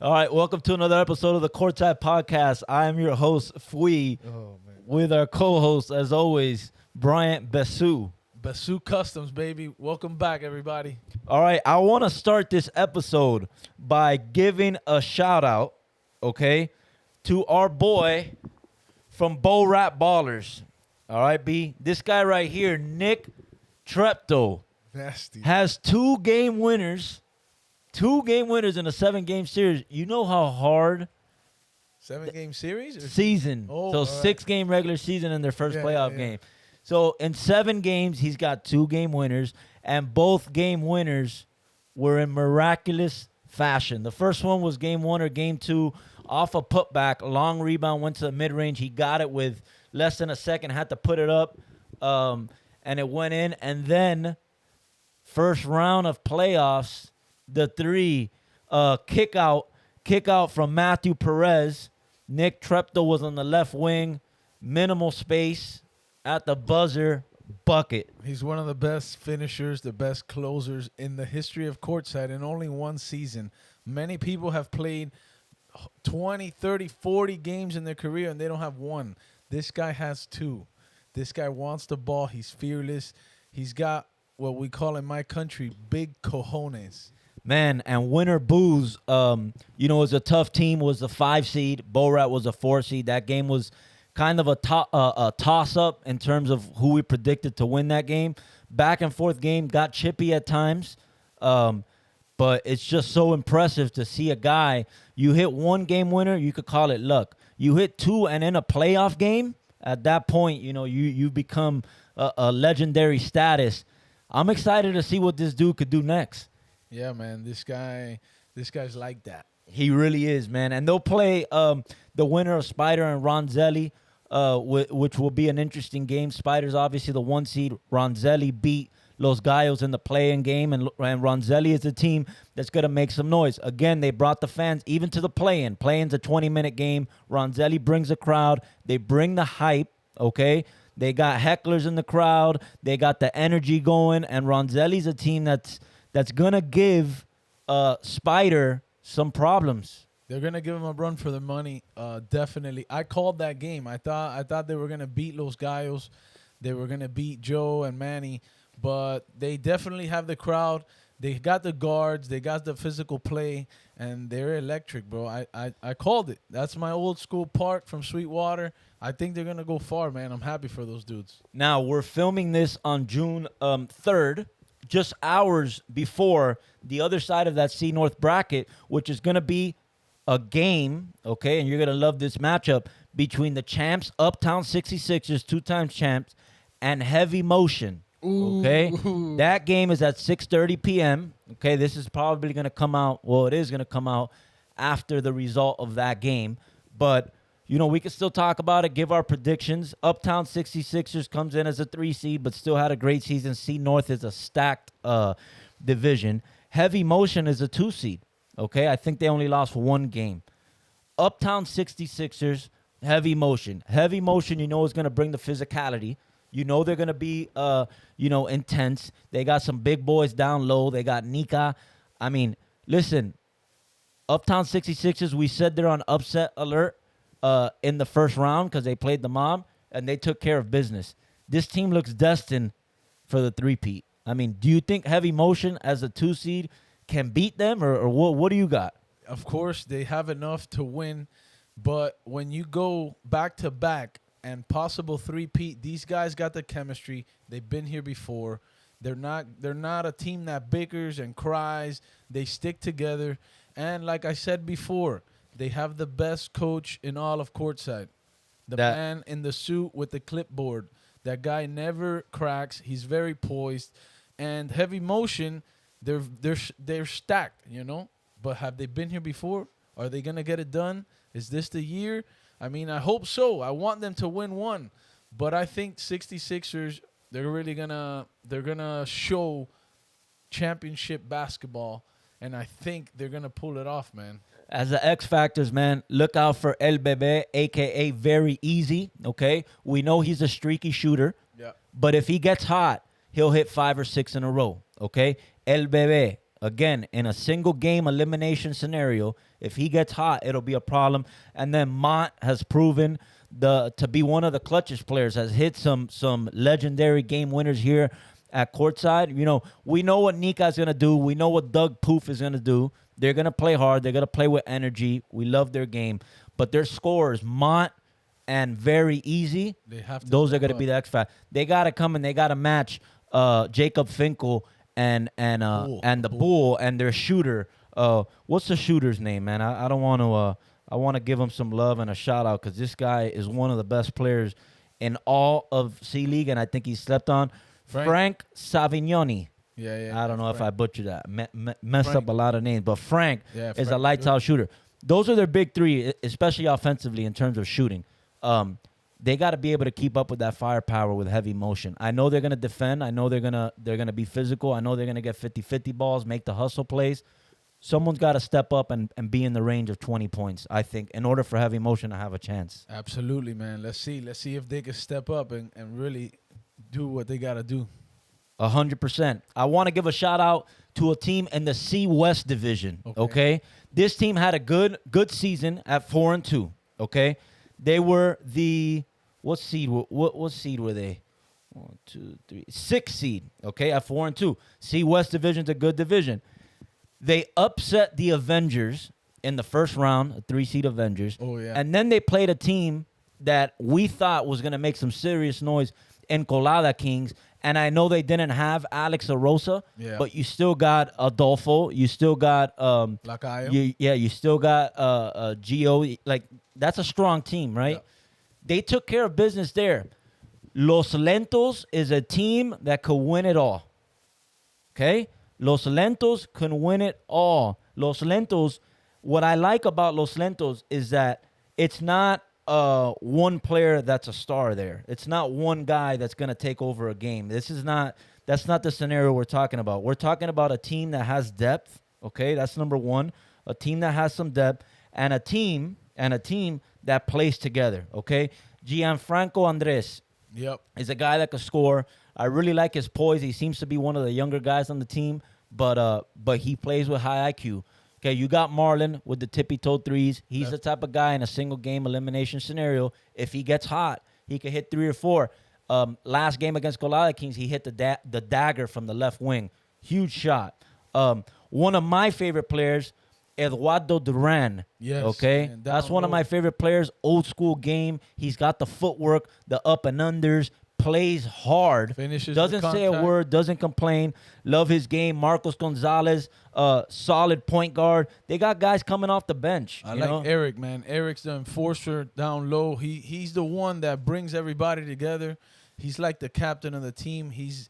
All right, welcome to another episode of the Courtside podcast. I am your host, Fui, with our co-host, as always, Bryant Besu. Besu Customs, baby. Welcome back, everybody. All right, I want to start this episode by giving a shout out, okay, to our boy from Bo Rap Ballers. All right, B. This guy right here, Nick Trepto, Nasty. has two game winners in a 7-game series. You know how hard 7-game series? season. Oh, So all 6-game regular season and their first Yeah, playoff yeah. game. So in 7 games, he's got 2-game winners, and both game winners were in miraculous fashion. The first one was game 1 or game 2 off a putback, long rebound, went to the mid-range. He got it with less than a second, had to put it up, and it went in. And then first round of playoffs, the 3 kick out from Matthew Perez. Nick Trepto was on the left wing, minimal space at the buzzer, bucket. He's one of the best finishers, the best closers in the history of Courtside in only one season. Many people have played 20, 30, 40 games in their career, and they don't have one. This guy has 2. This guy wants the ball. He's fearless. He's got what we call in my country big cojones. Man, and winner Booze, was a tough team, was the 5 seed. Borat was a 4 seed. That game was kind of a toss-up in terms of who we predicted to win that game. Back and forth game, got chippy at times. But it's just so impressive to see a guy, you hit 1 game winner, you could call it luck. You hit 2 and in a playoff game, at that point, you become a legendary status. I'm excited to see what this dude could do next. Yeah, man, this guy's like that. He really is, man. And they'll play the winner of Spider and Ronzelli, which will be an interesting game. Spider's obviously the 1 seed. Ronzelli beat Los Gallos in the play-in game, and Ronzelli is a team that's going to make some noise. Again, they brought the fans even to the play-in. Play-in's a 20-minute game. Ronzelli brings a crowd. They bring the hype, okay? They got hecklers in the crowd. They got the energy going, and Ronzelli's a team that's going to give Spider some problems. They're gonna give him a run for their money, definitely. I called that game. I thought they were gonna beat Los Gallos, they were gonna beat Joe and Manny, but they definitely have the crowd. They got the guards, they got the physical play, and they're electric, bro. I called it. That's my old school park from Sweetwater. I think they're gonna go far, man. I'm happy for those dudes. Now, we're filming this on June 3rd, just hours before the other side of that C North bracket, which is going to be a game, okay, and you're going to love this matchup, between the champs, Uptown 66ers, 2-time champs, and Heavy Motion, okay? Ooh. That game is at 6:30 p.m., okay? This is probably going to come out, well, it is going to come out after the result of that game, but we can still talk about it, give our predictions. Uptown 66ers comes in as a 3 seed, but still had a great season. C North is a stacked division. Heavy Motion is a 2 seed, okay? I think they only lost 1 game. Uptown 66ers, Heavy Motion. Heavy Motion, is going to bring the physicality. They're going to be, intense. They got some big boys down low. They got Nika. I mean, listen, Uptown 66ers, we said they're on upset alert in the first round because they played the Mob, and they took care of business. This team looks destined for the 3-peat. I mean, do you think Heavy Motion as a 2 seed can beat them, or what do you got? Of course, they have enough to win, but when you go back-to-back and possible 3-peat, these guys got the chemistry. They've been here before. They're not a team that bickers and cries. They stick together, and like I said before, they have the best coach in all of Courtside. The man in the suit with the clipboard. That guy never cracks. He's very poised. And Heavy Motion, they're stacked, But have they been here before? Are they going to get it done? Is this the year? I mean, I hope so. I want them to win 1. But I think 66ers, they're really going to show championship basketball. And I think they're going to pull it off, man. As the X Factors, man, look out for El Bebe, a.k.a. Very Easy, okay? We know he's a streaky shooter. Yeah. But if he gets hot, he'll hit 5 or 6 in a row, okay? El Bebe, Again, in a single game elimination scenario, if he gets hot, it'll be a problem. And then Mont has proven to be one of the clutchest players, has hit some legendary game winners here at Courtside. We know what Nika's going to do. We know what Doug Poof is going to do. They're going to play hard. They're going to play with energy. We love their game. But their scorers, Mont and Very Easy, those are going to be the X factor. They got to come and they got to match Jacob Finkel and the Bull and their shooter. What's the shooter's name, man? I don't want to. I want to give him some love and a shout out because this guy is one of the best players in all of C League, and I think he's slept on. Frank Savignoni. Yeah. I don't know if I butchered that. Messed up a lot of names, but Frank is a lights out shooter. Those are their big three, especially offensively in terms of shooting. They got to be able to keep up with that firepower with heavy motion. I know they're going to defend. I know they're going to be physical. I know they're going to get 50-50 balls, make the hustle plays. Someone's got to step up and be in the range of 20 points, I think, in order for heavy motion to have a chance. Absolutely, man. Let's see if they can step up and really do what they got to do. 100%. I want to give a shout out to a team in the C West division. Okay, this team had a good season at 4-2. Okay, they were the what seed were they? 1, 2, 3, 6 seed. Okay, at 4-2. C West division's a good division. They upset the Avengers in the first round, a 3-seed Avengers. Oh yeah. And then they played a team that we thought was gonna make some serious noise in Colada Kings. And I know they didn't have Alex Arosa, but you still got Adolfo. You still got Lacayo. You still got Gio. Like, that's a strong team, right? Yeah. They took care of business there. Los Lentos is a team that could win it all. Okay? Los Lentos can win it all. Los Lentos, what I like about Los Lentos is that it's not one player that's a star there. It's not one guy that's going to take over a game. That's not the scenario we're talking about. We're talking about a team that has depth, okay? That's number one. A team that has some depth and a team that plays together, okay? Gianfranco Andres is a guy that can score. I really like his poise. He seems to be one of the younger guys on the team, but he plays with high IQ. Okay, you got Marlon with the tippy-toe threes. He's the type of guy in a single-game elimination scenario. If he gets hot, he can hit 3 or 4. Last game against Colada Kings, he hit the dagger from the left wing. Huge shot. One of my favorite players, Eduardo Duran. Yes. Okay, that's one of my favorite players. Old school game. He's got the footwork, the up and unders. Plays hard, doesn't say a word, doesn't complain. Love his game. Marcos Gonzalez, solid point guard. They got guys coming off the bench. I like Eric, man. Eric's the enforcer down low. He's the one that brings everybody together. He's like the captain of the team. He's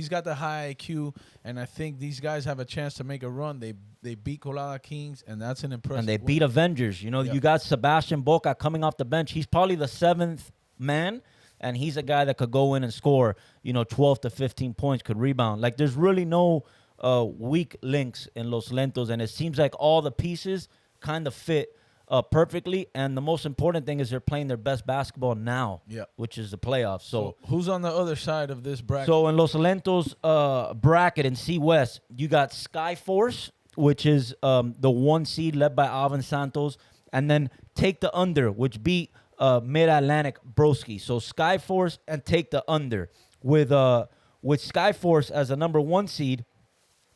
got the high IQ, and I think these guys have a chance to make a run. They beat Colada Kings, and that's an impressive. And they beat Avengers. You got Sebastian Boca coming off the bench. He's probably the 7th man. And he's a guy that could go in and score, 12 to 15 points, could rebound. Like, there's really no weak links in Los Lentos, and it seems like all the pieces kind of fit perfectly. And the most important thing is they're playing their best basketball now, which is the playoffs. So who's on the other side of this bracket? So in Los Lentos bracket in C West, you got Skyforce, which is the 1 seed led by Alvin Santos, and then Take the Under, which beat Mid-Atlantic Broski. So Skyforce and Take the Under. With Skyforce as a number 1 seed,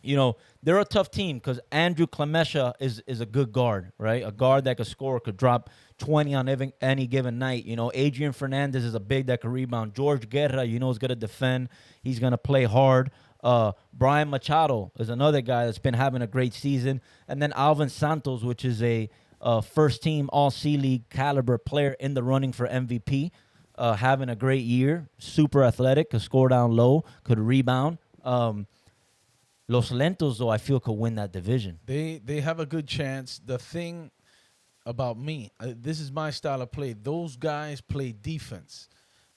they're a tough team because Andrew Clemesha is a good guard, right? A guard that could score, could drop 20 on any given night. Adrian Fernandez is a big that could rebound. George Guerra, is going to defend. He's going to play hard. Brian Machado is another guy that's been having a great season. And then Alvin Santos, which is a first-team All-C-League caliber player in the running for MVP, having a great year, super athletic, could score down low, could rebound. Los Lentos, though, I feel could win that division. They have a good chance. The thing about me, this is my style of play. Those guys play defense.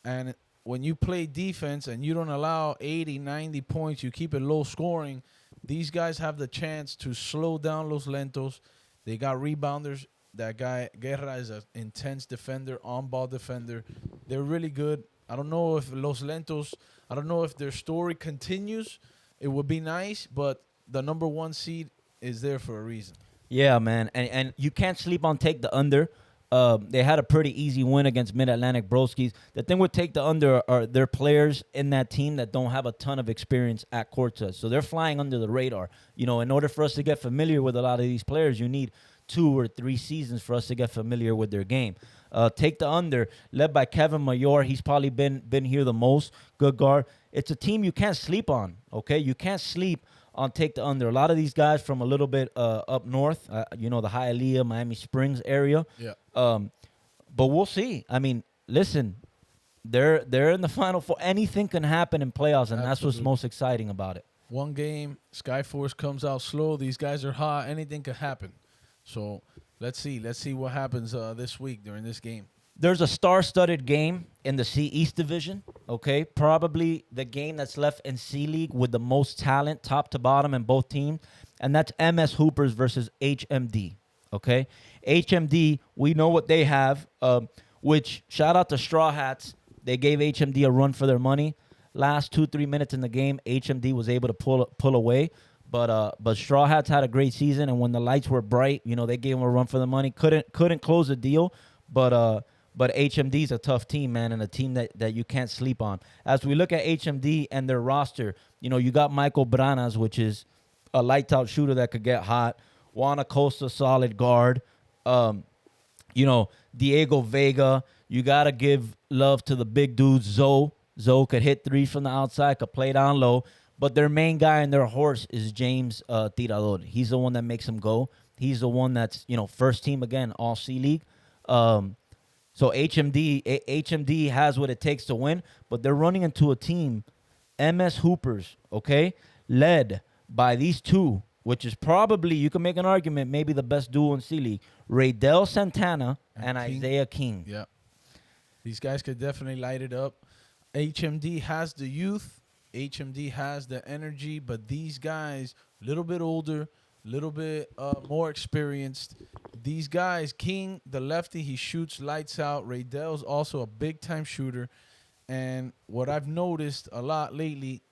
And when you play defense and you don't allow 80, 90 points, you keep it low scoring, these guys have the chance to slow down Los Lentos. They got rebounders. That guy, Guerra, is an intense defender, on-ball defender. They're really good. I don't know if Los Lentos, I don't know if their story continues. It would be nice, but the number one seed is there for a reason. Yeah, man, and you can't sleep on take the under. They had a pretty easy win against Mid Atlantic Broskies. The thing with take the under are their players in that team that don't have a ton of experience at Courtside, so they're flying under the radar. You know, in order for us to get familiar with a lot of these players, you need 2 or 3 seasons for us to get familiar with their game. Take the under, led by Kevin Mayor. He's probably been here the most. Good guard. It's a team you can't sleep on. Okay, you can't sleep on take the under. A lot of these guys from a little bit up north, you know, the Hialeah, Miami Springs area. Yeah. But we'll see. I mean, listen, they're in the Final Four. Anything can happen in playoffs, and that's what's Absolutely. most exciting about it. One game, Skyforce comes out slow. These guys are hot. Anything could happen. So let's see. Let's see what happens this week during this game. There's a star-studded game in the C East Division, okay? Probably the game that's left in C League with the most talent, top to bottom, in both teams, and that's MS Hoopers versus HMD, okay? HMD, we know what they have, which, shout out to Straw Hats. They gave HMD a run for their money. Last 2-3 minutes in the game, HMD was able to pull away. But Straw Hats had a great season, and when the lights were bright, you know, they gave them a run for the money. Couldn't close the deal, but HMD's a tough team, man, and a team that you can't sleep on. As we look at HMD and their roster, you know, you got Michael Branas, which is a lights-out shooter that could get hot. Juan Acosta, solid guard. You know, Diego Vega. You got to give love to the big dudes. Zoe could hit threes from the outside, could play down low. But their main guy and their horse is James Tirador. He's the one that makes them go. He's the one that's, you know, first team again, all C League. So HMD has what it takes to win, but they're running into a team, MS Hoopers, okay, led by these two, which is probably, you can make an argument, maybe the best duo in C League, Raydel Santana and King. Isaiah King. Yeah. These guys could definitely light it up. HMD has the youth. HMD has the energy, but these guys, a little bit older, a little bit more experienced. These guys, King, the lefty, he shoots lights out. Raydel's also a big-time shooter. And what I've noticed a lot lately,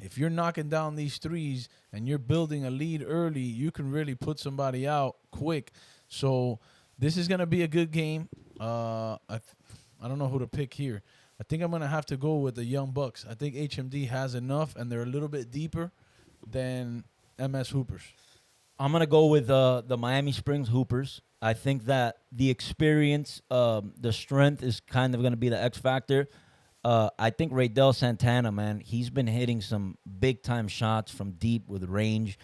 if you're knocking down these threes and you're building a lead early, you can really put somebody out quick. So this is going to be a good game. I don't know who to pick here. I think I'm going to have to go with the Young Bucks. I think HMD has enough, and they're a little bit deeper than MS Hoopers. I'm going to go with the Miami Springs Hoopers. I think that the experience, the strength is kind of going to be the X factor. I think Raydel Santana, man, he's been hitting some big-time shots from deep with range.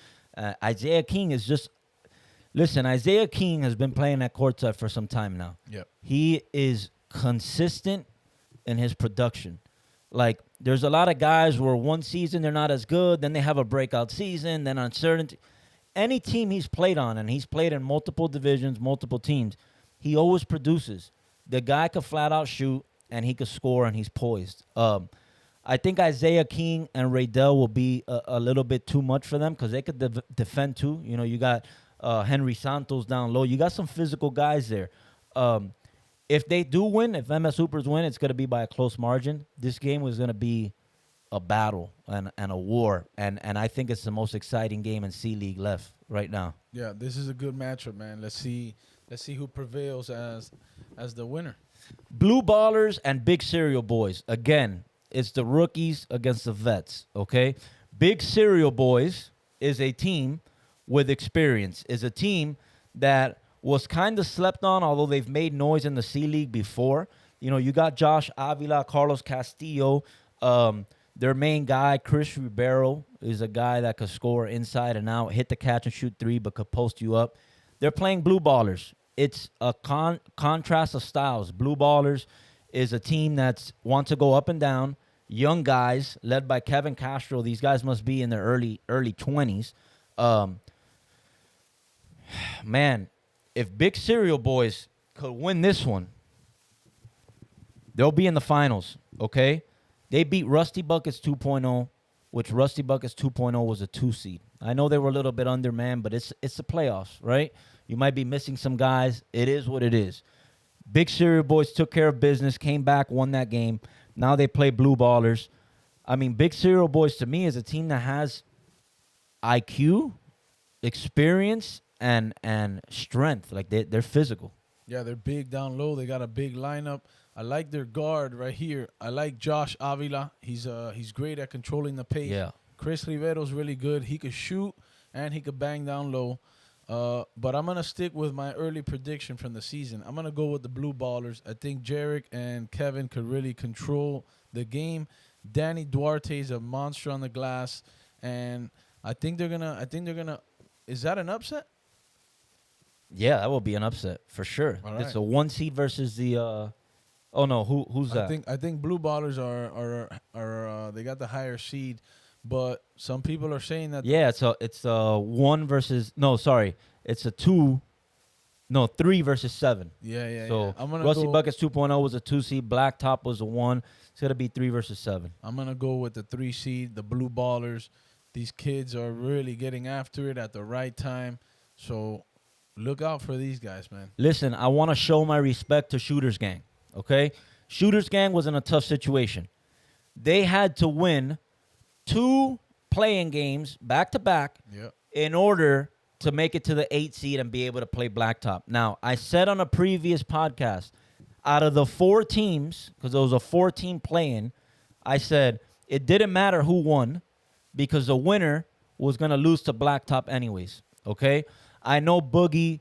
Isaiah King is just – listen, Isaiah King has been playing at Courtside for some time now. Yep. He is consistent in his production. Like, there's a lot of guys where one season they're not as good, then they have a breakout season, then uncertainty. Any team he's played on, and he's played in multiple divisions, multiple teams, he always produces. The guy could flat out shoot, and he could score, and he's poised. I think Isaiah King and Raydel will be a little bit too much for them because they could defend too. You know, you got Henry Santos down low. You got some physical guys there. If they do win, if MS Hoopers win, it's going to be by a close margin. This game was going to be a battle and a war, and I think it's the most exciting game in C League left right now. Yeah, this is a good matchup, man. Let's see who prevails as the winner. Blue Ballers and Big Cereal Boys. Again, it's the rookies against the vets, okay? Big Cereal Boys is a team with experience, is a team that was kind of slept on, although they've made noise in the C League before. You know, you got Josh Avila, Carlos Castillo. Their main guy, Chris Ribeiro, is a guy that could score inside and out, hit the catch and shoot three, but could post you up. They're playing Blue Ballers. It's a contrast of styles. Blue Ballers is a team that wants to go up and down. Young guys, led by Kevin Castro. These guys must be in their early 20s. Man, if Big Cereal Boys could win this one, they'll be in the finals, okay? They beat Rusty Buckets 2.0, which Rusty Buckets 2.0 was a 2 seed. I know they were a little bit undermanned, but it's the playoffs, right? You might be missing some guys. It is what it is. Big Cereal Boys took care of business, came back, won that game. Now they play Blue Ballers. I mean, Big Cereal Boys, to me, is a team that has IQ, experience, and strength. Like they're physical. Yeah, they're big down low. They got a big lineup. I like their guard right here. I like Josh Avila. He's great at controlling the pace. Yeah. Chris Rivero's really good. He could shoot and he could bang down low. But I'm gonna stick with my early prediction from the season. I'm gonna go with the Blue Ballers. I think Jarek and Kevin could really control the game. Danny Duarte is a monster on the glass, and I think they're gonna. Is that an upset? Yeah, that will be an upset for sure. All It's right. a 1 seed versus the. Oh no, who's that? I think Blue Ballers are they got the higher seed, but some people are saying that Yeah, it's a 1 versus it's a 2, no 3 versus 7. yeah. So I'm gonna Rusty go, Buckets 2.0 was a 2 seed, Blacktop was a 1. It's gonna be 3 versus 7. I'm gonna go with the 3 seed, the Blue Ballers. These kids are really getting after it at the right time, so look out for these guys, man. Listen, I want to show my respect to Shooters Gang. Okay, Shooters Gang was in a tough situation. They had to win 2 playing games back to back Yep. in order to make it to the 8 seed and be able to play Blacktop. Now, I said on a previous podcast, out of the 4 teams, because there was a 4-team play-in, I said it didn't matter who won because the winner was going to lose to Blacktop anyways, okay? I know Boogie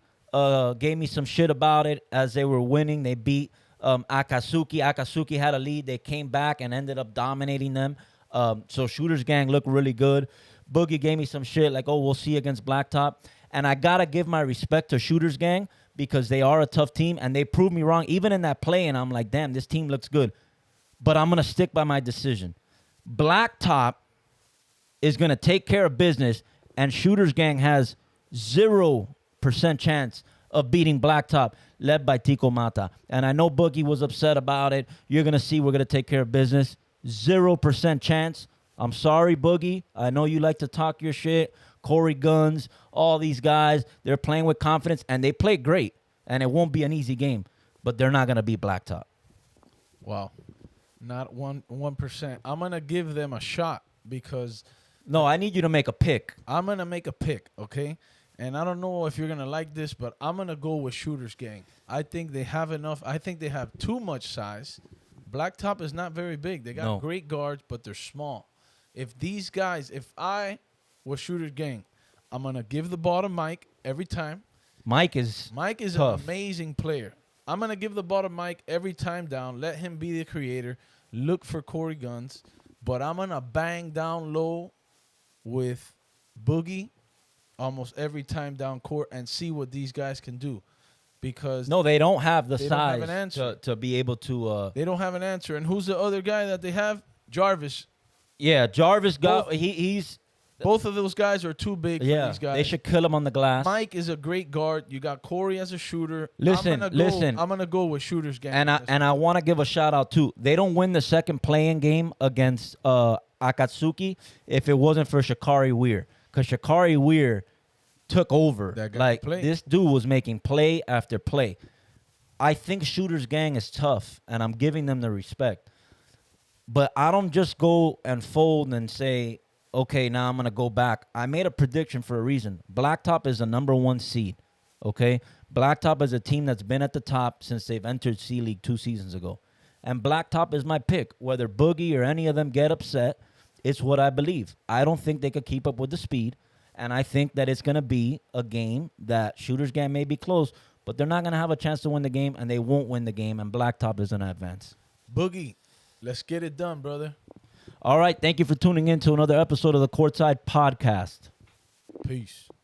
gave me some shit about it as they were winning. They beat Akatsuki. Akatsuki had a lead. They came back and ended up dominating them. So Shooters Gang looked really good. Boogie gave me some shit like, oh, we'll see against Blacktop. And I got to give my respect to Shooters Gang because they are a tough team, and they proved me wrong. Even in that play, and I'm like, damn, this team looks good. But I'm going to stick by my decision. Blacktop is going to take care of business, and Shooters Gang has 0% chance of beating Blacktop, led by Tico Mata. And I know Boogie was upset about it. You're going to see we're going to take care of business. 0% chance. I'm sorry, Boogie. I know you like to talk your shit. Corey Guns, all these guys, they're playing with confidence, and they play great. And it won't be an easy game, but they're not going to beat Blacktop. Wow. Not 1%. I'm gonna give them a shot because No, I need you to make a pick. I'm gonna make a pick, okay? And I don't know if you're gonna like this, but I'm gonna go with Shooters Gang. I think they have enough. I think they have too much size. Blacktop is not very big. They got No. great guards, but they're small. If I was Shooters Gang, I'm gonna give the ball to Mike every time. Mike is Mike is tough. an amazing player. I'm gonna give the ball to Mike every time down. Let him be the creator. Look for Corey Guns, but I'm gonna bang down low with Boogie almost every time down court and see what these guys can do, because No, they don't have the They don't have an size answer. to be able to. they don't have an answer. And who's the other guy that they have? Jarvis. Yeah, Jarvis got Both- he's Both of those guys are too big for yeah. these guys. They should kill him on the glass. Mike is a great guard. You got Corey as a shooter. Listen. I'm gonna go with Shooters Gang. And I want to give a shout out too. They don't win the second playing game against Akatsuki if it wasn't for Shakari Weir, because Shakari Weir took over. That guy Like can play. this dude was making play after play. I think Shooters Gang is tough, and I'm giving them the respect. But I don't just go and fold and say, okay, now I'm going to go back. I made a prediction for a reason. Blacktop is the number 1 seed, okay? Blacktop is a team that's been at the top since they've entered C-League 2 seasons ago. And Blacktop is my pick. Whether Boogie or any of them get upset, it's what I believe. I don't think they could keep up with the speed, and I think that it's going to be a game that Shooters Gang may be close, but they're not going to have a chance to win the game, and they won't win the game, and Blacktop is going to advance. Boogie, let's get it done, brother. All right, thank you for tuning in to another episode of the Courtside Podcast. Peace.